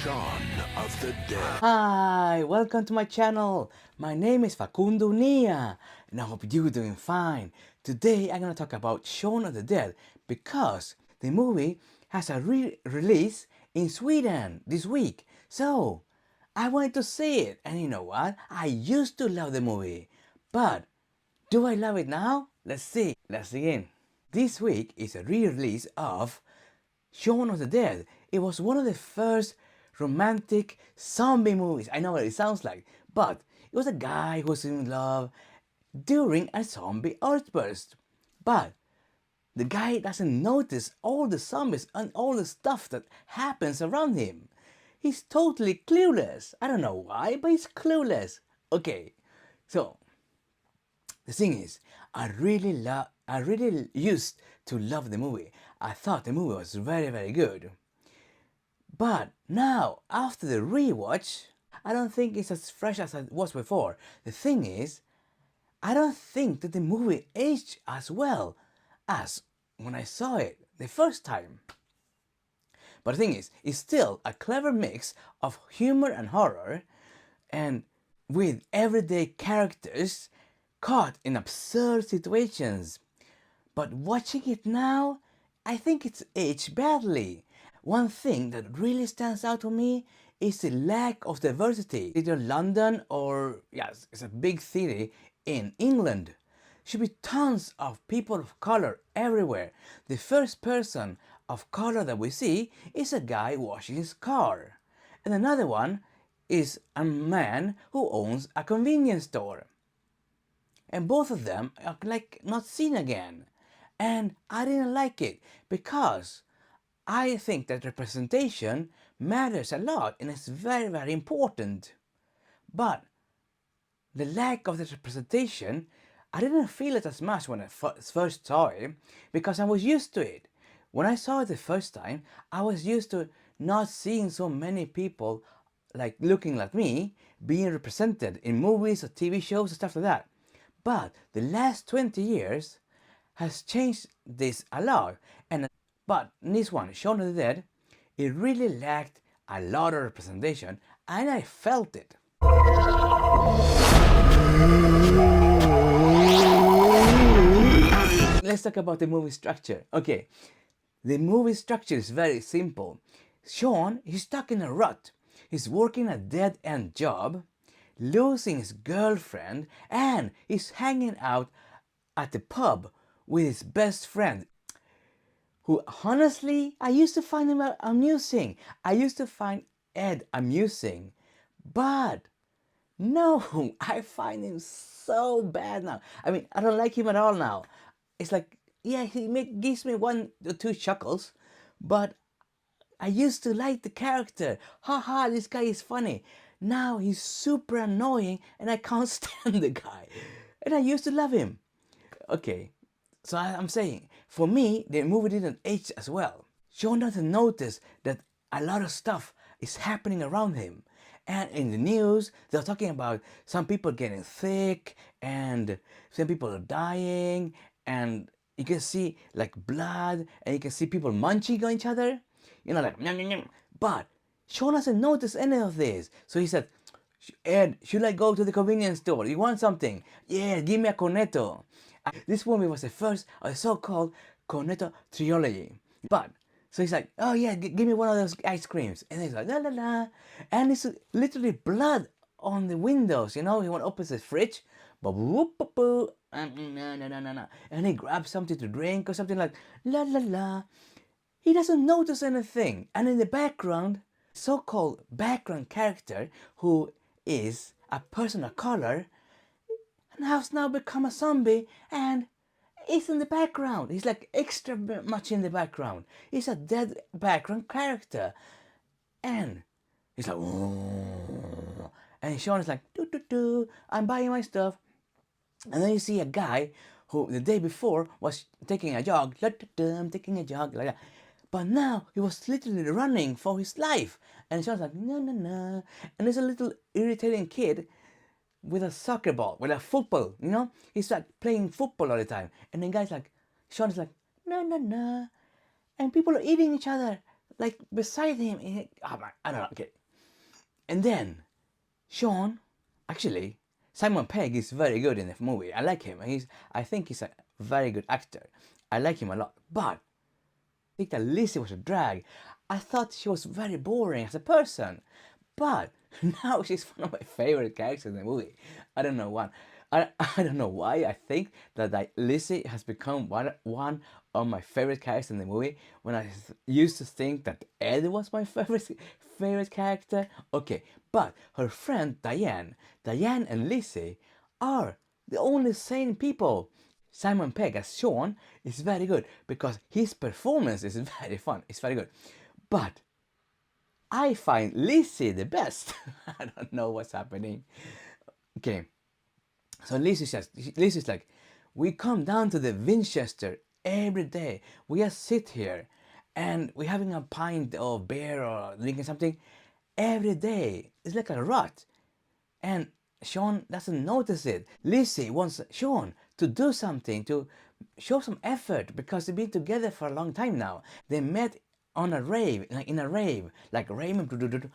Shaun of the Dead. Hi, welcome to my channel. My name is Facundo Nia and I hope you're doing fine. Today I'm gonna talk about Shaun of the Dead because the movie has a re-release in Sweden this week. So I wanted to see it, and you know what? I used to love the movie, but do I love it now? Let's see. Let's begin. This week is a re-release of Shaun of the Dead. It was one of the first romantic zombie movies. I know what it sounds like, but it was a guy who was in love during a zombie outburst. But the guy doesn't notice all the zombies and all the stuff that happens around him. He's totally clueless. I don't know why, but he's clueless. Okay, so the thing is, I really used to love the movie. I thought the movie was very good. But now, after the rewatch, I don't think it's as fresh as it was before. The thing is, I don't think that the movie aged as well as when I saw it the first time. But the thing is, it's still a clever mix of humor and horror, and with everyday characters caught in absurd situations. But watching it now, I think it's aged badly. One thing that really stands out to me is the lack of diversity. Either London or, yes, it's a big city in England. Should be tons of people of color everywhere. The first person of color that we see is a guy washing his car. And another one is a man who owns a convenience store. And both of them are like not seen again. And I didn't like it because I think that representation matters a lot and it's very important. But the lack of this representation, I didn't feel it as much when I first saw it because I was used to it. When I saw it the first time, I was used to not seeing so many people like looking like me being represented in movies or TV shows and stuff like that. But the last 20 years has changed this a lot. But this one, Shaun of the Dead, it really lacked a lot of representation and I felt it. Let's talk about the movie structure. Okay, the movie structure is very simple. Shaun, he's stuck in a rut. He's working a dead-end job, losing his girlfriend, and he's hanging out at the pub with his best friend, who honestly, I used to find him amusing. I used to find Ed amusing. But no, I find him so bad now. I mean, I don't like him at all now. It's like, yeah, gives me one or two chuckles, but I used to like the character. Haha, this guy is funny. Now he's super annoying and I can't stand the guy. And I used to love him. Okay, so I'm saying, for me, the movie didn't age as well. Shaun doesn't notice that a lot of stuff is happening around him. And in the news, they're talking about some people getting sick and some people are dying and you can see like blood and you can see people munching on each other. You know, like, nyam, nyam, nyam. But Shaun doesn't notice any of this. So he said, Ed, should I go to the convenience store? You want something? Yeah, give me a cornetto. This movie was the first of the so-called cornetto trilogy. But, so he's like, oh yeah, give me one of those ice creams. And he's like, la la la. And it's literally blood on the windows, you know? He went opens his fridge, but whoop, boop, boop, and he grabs something to drink or something like, la la la. He doesn't notice anything. And in the background, so-called background character who is a person of color and has now become a zombie and is in the background. He's like extra much in the background. He's a dead background character. And he's like, oh. And Shaun is like, do, I'm buying my stuff. And then you see a guy who the day before was taking a jog, I'm taking a jog, like that. But now he was literally running for his life. And Shaun's like, no. And there's a little irritating kid with a soccer ball, with a football, you know? He's like playing football all the time. And the guy's like, Shaun's like, no. And people are eating each other. like beside him. I don't know. Okay, and then Shaun, actually, Simon Pegg is very good in the movie. I like him. I think he's a very good actor. I like him a lot. But I think that Lizzie was a drag. I thought she was very boring as a person. But now she's one of my favorite characters in the movie. I don't know why. I don't know why. I think that like Lizzie has become one of my favorite characters in the movie. When I used to think that Ed was my favorite character. Okay, but her friend Diane and Lizzie are the only sane people. Simon Pegg as Shaun is very good because his performance is very fun. It's very good, but I find Lizzie the best. I don't know what's happening. Okay, so Lizzie's like, we come down to the Winchester every day. We just sit here and we're having a pint of beer or drinking something every day. It's like a rut. And Shaun doesn't notice it. Lizzie wants Shaun to do something, to show some effort because they've been together for a long time now. They met on a rave, like Raymond.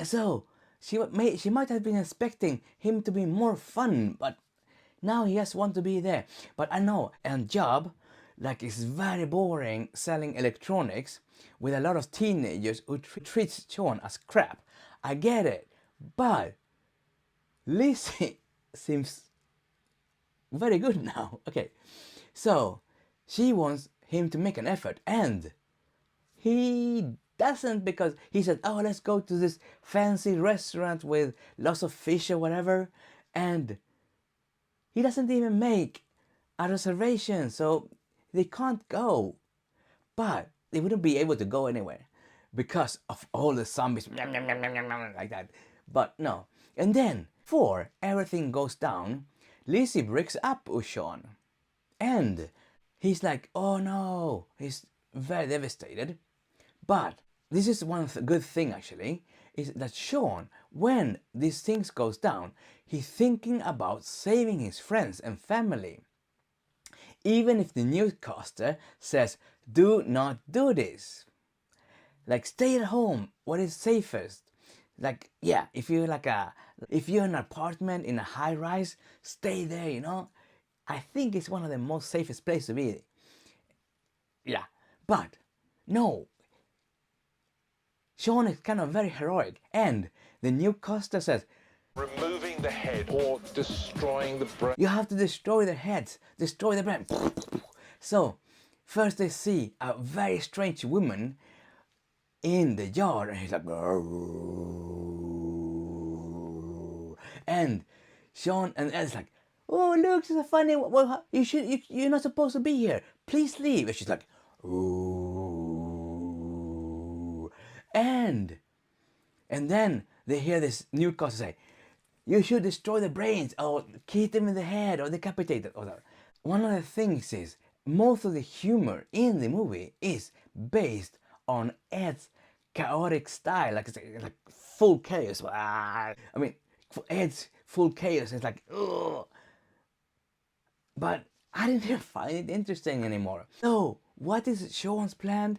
So she might have been expecting him to be more fun, but now he just want to be there. But I know, and job, like it's very boring selling electronics with a lot of teenagers who treats Shaun as crap. I get it, but Lizzie seems very good now. Okay, so she wants him to make an effort, and he doesn't because he said, "Oh, let's go to this fancy restaurant with lots of fish or whatever," and he doesn't even make a reservation, so they can't go. But they wouldn't be able to go anywhere because of all the zombies like that. But no. And then, before everything goes down, Lizzie breaks up with Shaun. And he's like, oh no, he's very devastated. But this is one good thing actually, is that Shaun, when these things goes down, he's thinking about saving his friends and family. Even if the newscaster says, do not do this. Like stay at home, what is safest? Like, yeah, if you're in an apartment in a high rise, stay there, you know? I think it's one of the most safest places to be. Yeah, but no, Shaun is kind of very heroic, and the newscaster says, Removing the head or destroying the brain. you have to destroy the heads, destroy the brain. So, first they see a very strange woman in the yard, and he's like, "Grrr." And Shaun and Ed's like, oh look, it's a funny. Well, you're not supposed to be here. Please leave. And she's like, ooh. And then they hear this newscaster say, you should destroy the brains or keep them in the head or decapitate them. One of the things is most of the humor in the movie is based on Ed's chaotic style, like full chaos. I mean, Ed's full chaos is like, ugh. But I didn't even find it interesting anymore. So, what is Shaun's plan?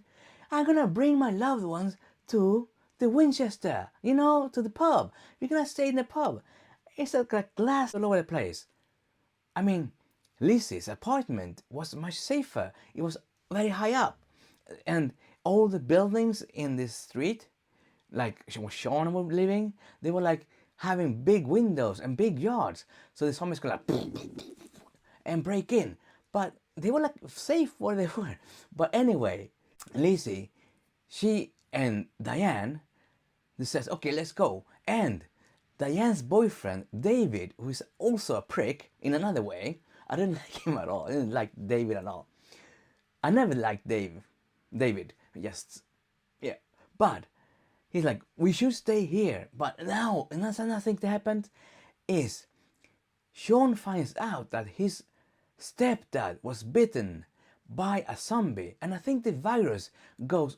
I'm gonna bring my loved ones to the Winchester, you know, to the pub. We're gonna stay in the pub. It's like glass all over the place. I mean, Lizzie's apartment was much safer. It was very high up. And all the buildings in this street, like where Shaun was living, they were like having big windows and big yards. So the zombies could like and break in. But they were like safe where they were. But anyway, Lizzie, she and Diane, they says, okay, let's go. And Diane's boyfriend, David, who is also a prick in another way, I didn't like him at all. I didn't like David at all. I never liked David, just, yeah. But he's like, we should stay here. But now, another thing that happened is Shaun finds out that his stepdad was bitten by a zombie. And I think the virus goes,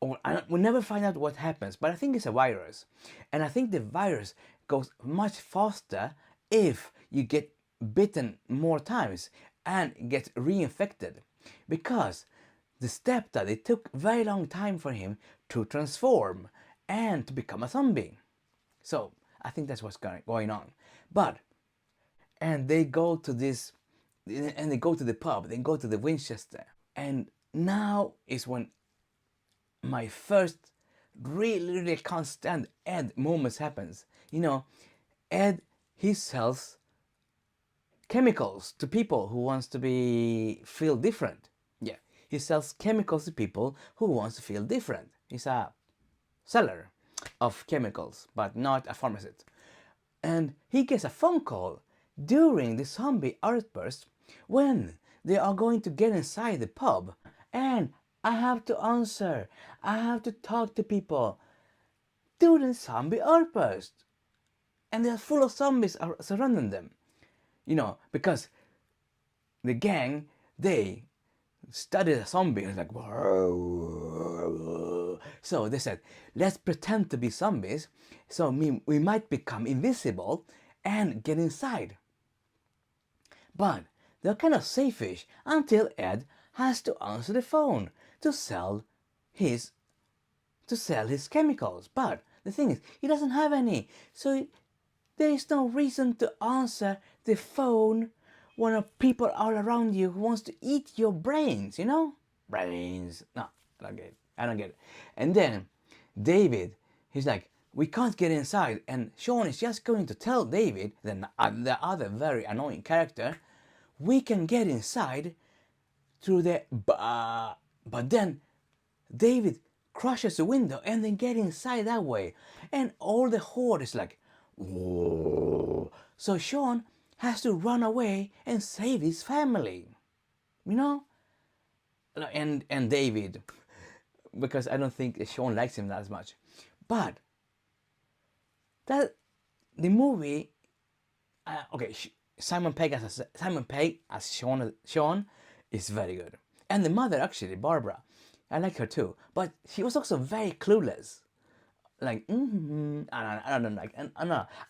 we'll never find out what happens, but I think it's a virus. And I think the virus goes much faster if you get bitten more times and get reinfected. Because the stepdad, it took a very long time for him to transform and to become a zombie. So I think that's what's going on. But, and they go to this, and they go to the pub, they go to the Winchester. And now is when my first really can't stand Ed moments happens. You know, Ed, he sells chemicals to people who wants to feel different. Yeah, he sells chemicals to people who wants to feel different. He's a seller of chemicals, but not a pharmacist. And he gets a phone call during the zombie outburst when they are going to get inside the pub. And I have to answer. I have to talk to people during the zombie outburst. And they're full of zombies surrounding them. You know, because the gang, they studied a zombie and it's like, whoa. So they said, let's pretend to be zombies so we might become invisible and get inside. But they're kind of safeish until Ed has to answer the phone to sell his chemicals. But the thing is, he doesn't have any, so there is no reason to answer the phone when people are around you who wants to eat your brains, you know? Brains. No, I don't get it. I don't get it. And then David, he's like, we can't get inside. And Shaun is just going to tell David, the other very annoying character, we can get inside through the... But then David crushes the window and then get inside that way. And all the horde is like, whoa. So Shaun has to run away and save his family. You know? And David, because I don't think Shaun likes him that much. But that the movie, okay, Simon Pegg as Shaun is very good. And the mother, actually, Barbara, I like her too. But she was also very clueless. Like, I don't like,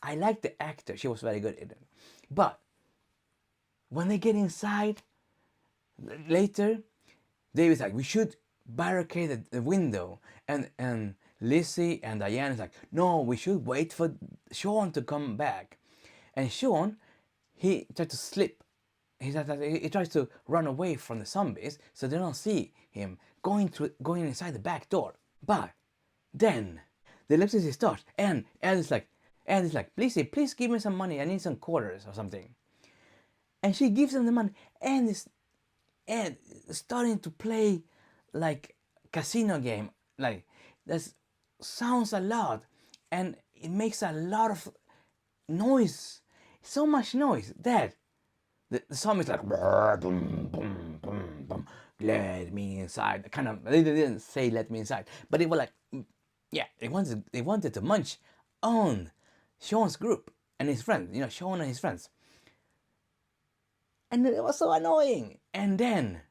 I like the actor. She was very good in it. But when they get inside later, David's like, we should barricade the window. And Lizzie and Diane is like, no, we should wait for Shaun to come back. And Shaun, he tries to slip. He tries to run away from the zombies so they don't see him going inside the back door. But then the electricity starts, and Ed is like, Lizzie, please give me some money. I need some quarters or something. And she gives him the money, and Ed is starting to play like casino game. Like that sounds a lot, and it makes a lot of noise. So much noise that the song is like, boom, boom, boom, boom, let me inside. Kind of, they didn't say let me inside, but it was like, yeah, they wanted to munch on Shaun's group and his friends, you know, Shaun and his friends. And it was so annoying. And then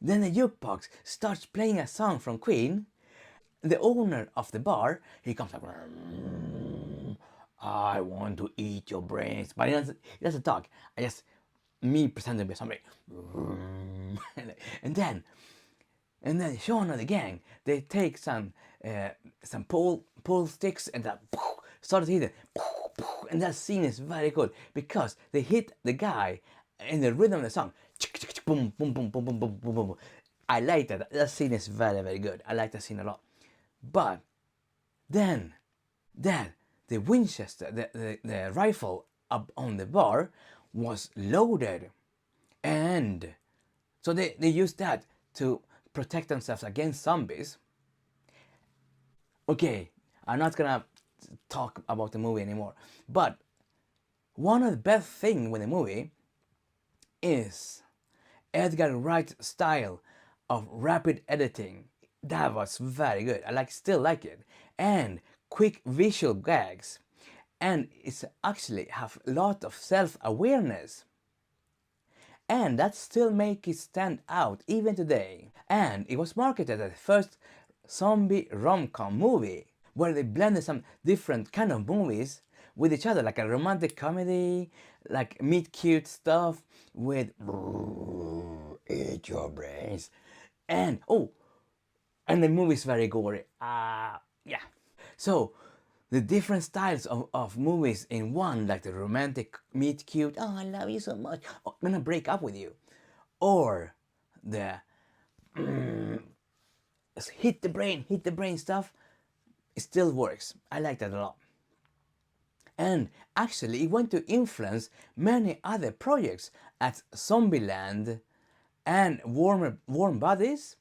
the jukebox starts playing a song from Queen. The owner of the bar, he comes like, I want to eat your brains. But he doesn't talk. I just, me pretending to be somebody. And then Shaun and the gang, they take some pool sticks and that start to hit it. And that scene is very good because they hit the guy in the rhythm of the song. Boom, boom, boom, boom, boom, boom, boom, boom. I like that. That scene is very, very good. I like that scene a lot. But then the Winchester, the rifle up on the bar was loaded. And so they used that to protect themselves against zombies. Okay, I'm not gonna talk about the movie anymore. But one of the best things with the movie is Edgar Wright's style of rapid editing. That was very good. I still like it. And quick visual gags. And it's actually have a lot of self-awareness. And that still makes it stand out even today. And it was marketed as the first zombie rom-com movie where they blended some different kind of movies with each other, like a romantic comedy, like meet cute stuff with eat your brains. And and the movie is very gory. Yeah. So the different styles of movies in one, like the romantic meet cute, oh I love you so much, oh, I'm gonna break up with you, or the hit the brain stuff, it still works. I like that a lot. And actually, it went to influence many other projects at Zombieland and Warm Bodies,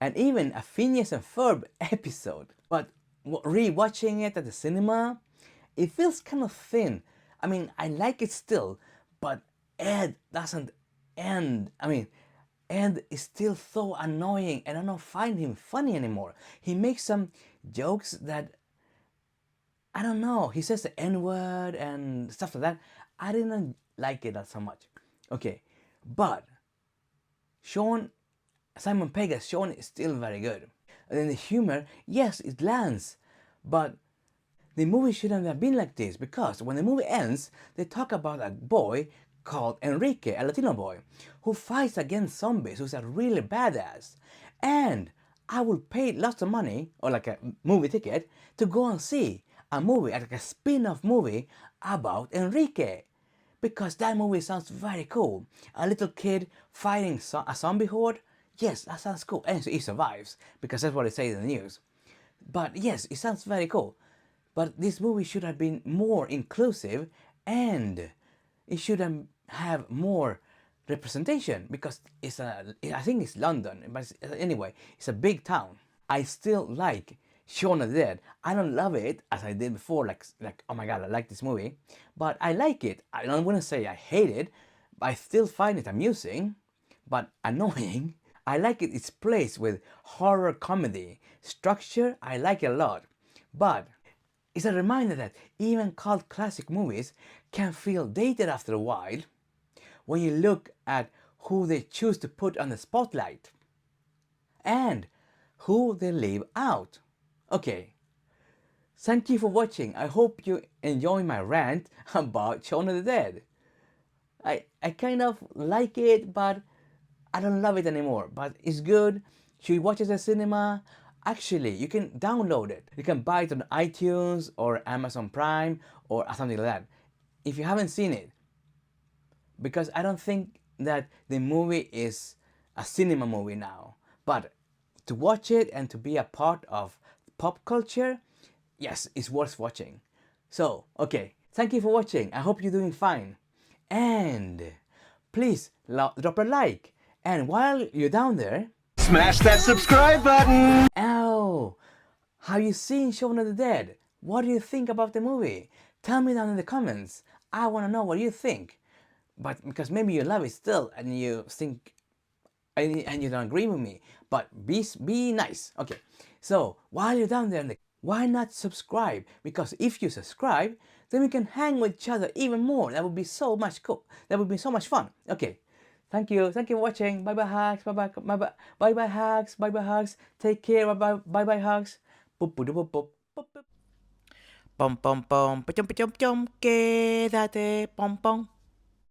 and even a Phineas and Ferb episode. But rewatching it at the cinema, it feels kind of thin. I mean, I like it still, but Ed doesn't end. I mean, Ed is still so annoying, and I don't find him funny anymore. He makes some jokes that I don't know. He says the N word and stuff like that. I didn't like it so much. Okay, but Simon Pegg as Shaun is still very good. And then the humor, yes, it lands, but the movie shouldn't have been like this, because when the movie ends, they talk about a boy called Enrique, a Latino boy, who fights against zombies, who's a really badass. And I would pay lots of money, or like a movie ticket, to go and see a movie, like a spin-off movie about Enrique. Because that movie sounds very cool. A little kid fighting a zombie horde. Yes, that sounds cool. And he survives, because that's what it says in the news. But yes, it sounds very cool. But this movie should have been more inclusive, and it should have more representation, because I think it's London, but anyway, it's a big town. I still like Shaun of the Dead. I don't love it as I did before, like oh my god, I like this movie, but I like it. I don't want to say I hate it, but I still find it amusing, but annoying. I like its place with horror comedy structure. I like it a lot, but it's a reminder that even cult classic movies can feel dated after a while when you look at who they choose to put on the spotlight and who they leave out. Okay, thank you for watching. I hope you enjoy my rant about Shaun of the Dead. I kind of like it, but I don't love it anymore. But it's good. Should you watch it at cinema? Actually, you can download it. You can buy it on iTunes or Amazon Prime or something like that. If you haven't seen it, because I don't think that the movie is a cinema movie now. But to watch it and to be a part of pop culture, yes, it's worth watching. So, okay, thank you for watching. I hope you're doing fine. And please drop a like. And while you're down there, smash that subscribe button! ow! Have you seen Shaun of the Dead? What do you think about the movie? Tell me down in the comments. I want to know what you think. But because maybe you love it still and you think and you don't agree with me. But be nice. Okay. So while you're down there, why not subscribe? Because if you subscribe, then we can hang with each other even more. That would be so much cool. That would be so much fun. Okay. Thank you for watching. Bye bye hugs. Bye bye hugs. Bye bye hugs. Take care. Bye bye hugs. Boop boop boop boop boop boop. Pom pom pom. Pom pom pom. Quédate. Pom pom.